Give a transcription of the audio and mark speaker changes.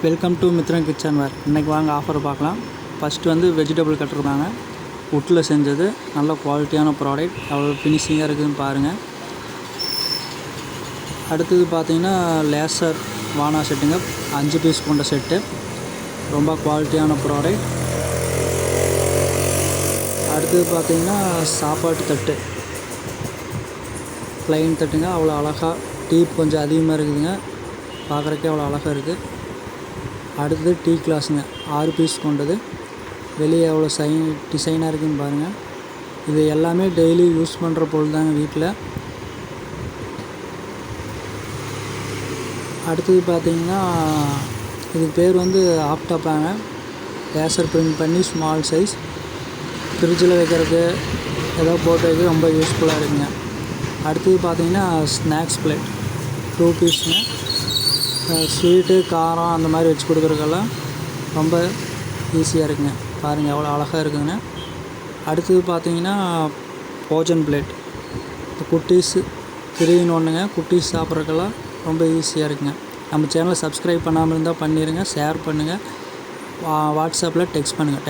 Speaker 1: Welcome to Mithran kitchen வேர். இன்றைக்கி வாங்க offer பார்க்கலாம். ஃபஸ்ட்டு வந்து வெஜிடபிள் கட்டர் தாங்க, வுட்டில் செஞ்சது. நல்ல குவாலிட்டியான ப்ராடக்ட், அவ்வளோ ஃபினிஷிங்காக இருக்குதுன்னு பாருங்கள். அடுத்தது பார்த்தீங்கன்னா லேசர் வானா செட்டுங்க, 5 பீஸ் கொண்ட செட்டு, ரொம்ப குவாலிட்டியான ப்ராடக்ட். அடுத்தது பார்த்தீங்கன்னா சாப்பாட்டு தட்டு, ப்ளைன் தட்டுங்க, அவ்வளோ அழகாக டீப் கொஞ்சம் அதிகமாக இருக்குதுங்க, பார்க்குறக்கே அவ்வளோ அழகாக இருக்குது. அடுத்தது டீ கிளாஸுங்க, 6 பீஸ் கொண்டது, வெளியே எவ்வளோ டிசைனாக இருக்குதுன்னு பாருங்கள். இது எல்லாமே டெய்லி யூஸ் பண்ணுற பொருள் தாங்க வீட்டில். அடுத்தது பார்த்திங்கன்னா இதுக்கு பேர் வந்து ஆப்டாப்பாங்க, லேசர் பிரிண்ட் பண்ணி ஸ்மால் சைஸ், ஃப்ரிட்ஜில் வைக்கிறதுக்கு ஏதோ போட்டு வைக்க ரொம்ப யூஸ்ஃபுல்லாக இருக்குங்க. அடுத்தது பார்த்திங்கன்னா ஸ்நாக்ஸ் பிளேட், 2 பீஸுங்க, ஸ்வீட்டு காரம் அந்த மாதிரி வச்சு கொடுக்குறதுக்கெல்லாம் ரொம்ப ஈஸியாக இருக்குங்க. பாருங்கள் எவ்வளோ அழகாக இருக்குதுங்க. அடுத்தது பார்த்தீங்கன்னா போஜன் பிளேட், குட்டீஸு 3 in 1ங்க, குட்டீஸ் சாப்பிட்றதுக்கெல்லாம் ரொம்ப ஈஸியாக இருக்குங்க. நம்ம சேனலை சப்ஸ்கிரைப் பண்ணாமல் இருந்தால் பண்ணிடுங்க, ஷேர் பண்ணுங்கள், வாட்ஸ்அப்பில் டெக்ஸ்ட் பண்ணுங்கள்.